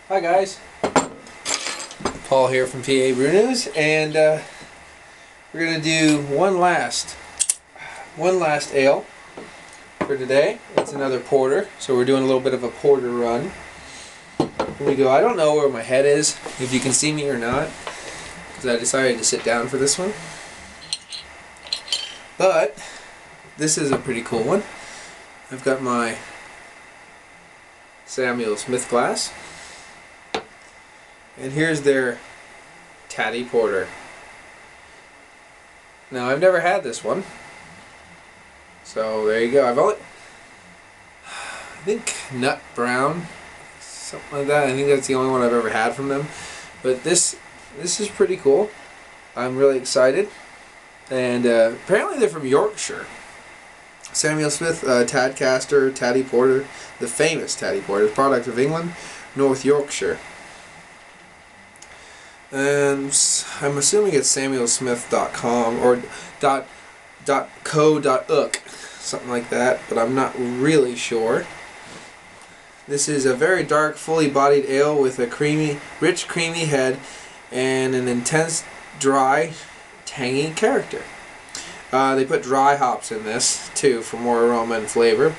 Hi guys, Paul here from PABrewNews, and we're gonna do one last ale for today. It's another porter, so we're doing a little bit of a porter run. Here we go. I don't know where my head is, if you can see me or not, because I decided to sit down for this one. But this is a pretty cool one. I've got my Samuel Smith glass. And here's their Taddy Porter. Now, I've never had this one, so there you go. I think nut brown, something like that. I think that's the only one I've ever had from them. But this is pretty cool. I'm really excited. And apparently they're from Yorkshire. Samuel Smith, Tadcaster, Taddy Porter, the famous Taddy Porter, product of England, North Yorkshire. And I'm assuming it's samuelsmith.com or .co.uk, something like that, but I'm not really sure. This is a very dark, fully bodied ale with a rich creamy head and an intense, dry, tangy character. They put dry hops in this too for more aroma and flavor.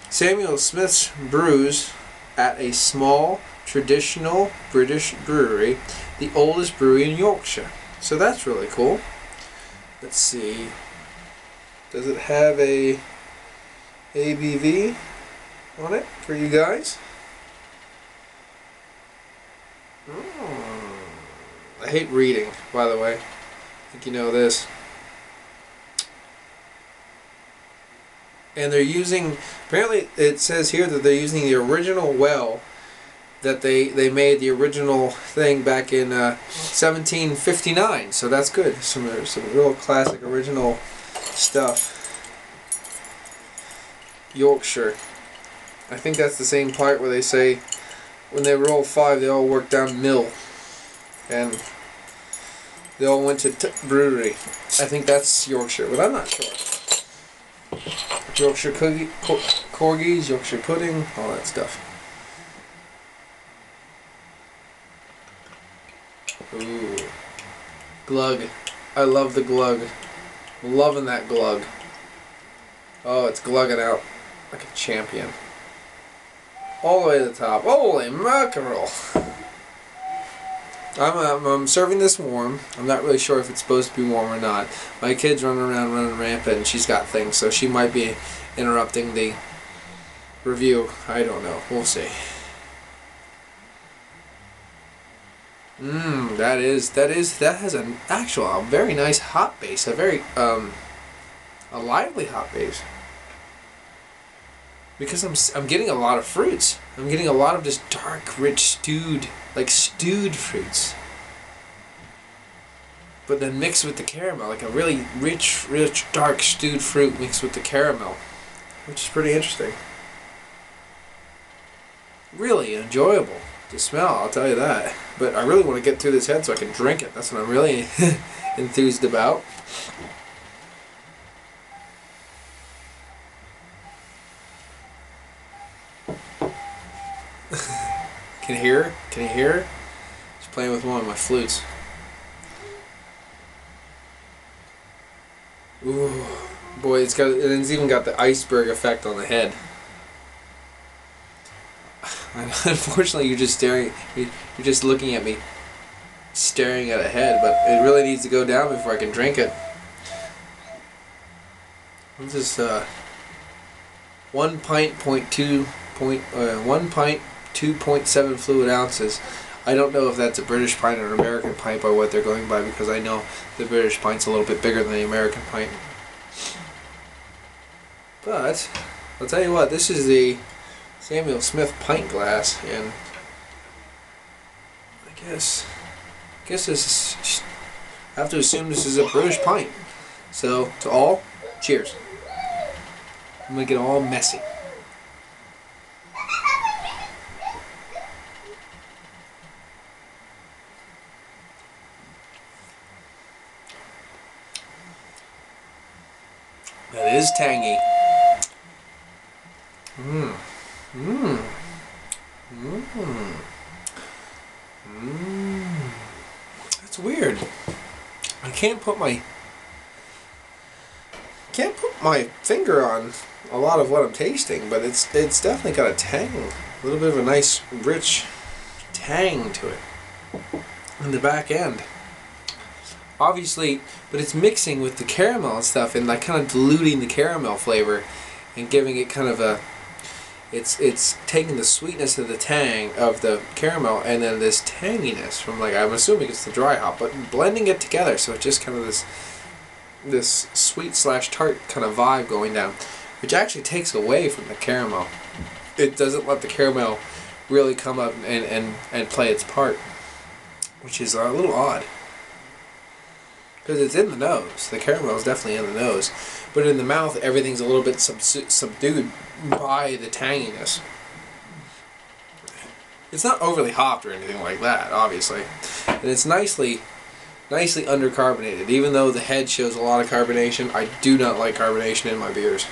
Samuel Smith's brews at a small, traditional British brewery, the oldest brewery in Yorkshire. So that's really cool. Let's see. Does it have a ABV on it for you guys? I hate reading, by the way. I think you know this. And they're using, apparently it says here that they're using the original well that they made the original thing back in 1759, so that's good. Some real classic original stuff. Yorkshire. I think that's the same part where they say when they were all five they all worked down mill and they all went to brewery. I think that's Yorkshire, but I'm not sure. Yorkshire Corgis, Yorkshire pudding, all that stuff. Ooh. Glug. I love the glug. I'm loving that glug. Oh, it's glugging out like a champion. All the way to the top. Holy mackerel! I'm serving this warm. I'm not really sure if it's supposed to be warm or not. My kid's running rampant, and she's got things, so she might be interrupting the review. I don't know. We'll see. That has an a very nice hop base. A very a lively hop base. Because I'm getting a lot of fruits. I'm getting a lot of just dark, rich, stewed fruits. But then mixed with the caramel, like a really rich, dark stewed fruit mixed with the caramel, which is pretty interesting. Really enjoyable to smell, I'll tell you that. But I really want to get through this head so I can drink it. That's what I'm really enthused about. Can you hear her? Can you hear her? She's playing with one of my flutes. Ooh, boy, it's even got the iceberg effect on the head. Unfortunately, you're just staring. You're just looking at me, staring at a head. But it really needs to go down before I can drink it. This is 1 pint, 2.7 fluid ounces. I don't know if that's a British pint or an American pint by what they're going by, because I know the British pint's a little bit bigger than the American pint. But I'll tell you what, this is the Samuel Smith pint glass, and I guess this is, I have to assume this is a British pint. So to all, cheers. I'm gonna get all messy. That is tangy. Mmm. Mmm. Mmm. Mmm. That's weird. I can't put my finger on a lot of what I'm tasting, but it's definitely got a tang, a little bit of a nice rich tang to it in the back end. Obviously, but it's mixing with the caramel and stuff, and like kind of diluting the caramel flavor and giving it kind of a, it's taking the sweetness of the tang of the caramel and then this tanginess from, like, I'm assuming it's the dry hop, but blending it together so it's just kind of this sweet slash tart kind of vibe going down, which actually takes away from the caramel. It doesn't let the caramel really come up and play its part, which is a little odd. Because it's in the nose. The caramel is definitely in the nose. But in the mouth, everything's a little bit subdued by the tanginess. It's not overly hopped or anything like that, obviously. And it's nicely undercarbonated. Even though the head shows a lot of carbonation, I do not like carbonation in my beers.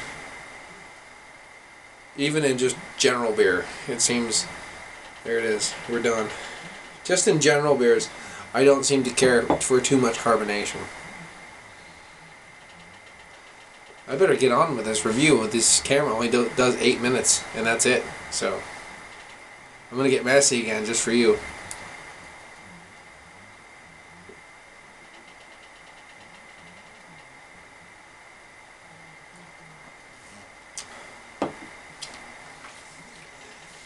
Even in just general beer, it seems... There it is. We're done. Just in general beers, I don't seem to care for too much carbonation. I better get on with this review. This camera only does 8 minutes, and that's it. So, I'm going to get messy again just for you.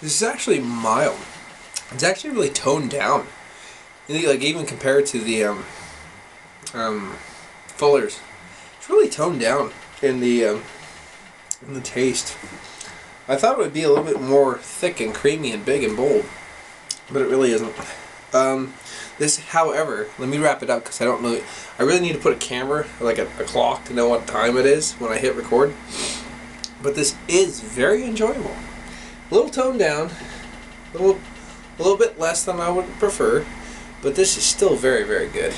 This is actually mild. It's actually really toned down. Like, even compared to the Fuller's, it's really toned down in the taste. I thought it would be a little bit more thick and creamy and big and bold, but it really isn't. This, however, let me wrap it up because I don't know. I really need to put a camera, like a clock, to know what time it is when I hit record. But this is very enjoyable. A little toned down, a little bit less than I would prefer, but this is still very, very good.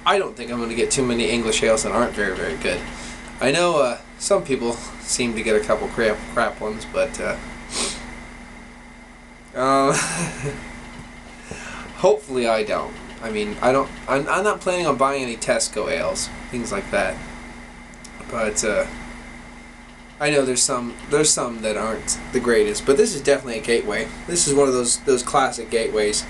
I don't think I'm going to get too many English ales that aren't very, very good. I know some people seem to get a couple crap ones, but hopefully I don't. I mean, I'm not planning on buying any Tesco ales, things like that. But I know there's some that aren't the greatest, but this is definitely a gateway. This is one of those classic gateways.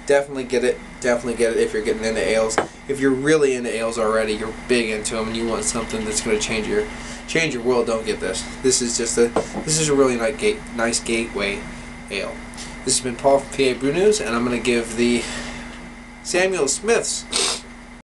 Definitely get it. Definitely get it if you're getting into ales. If you're really into ales already, you're big into them, and you want something that's going to change your world. Don't get this. This is a really nice gateway ale. This has been Paul from PA Brew News, and I'm going to give the Samuel Smiths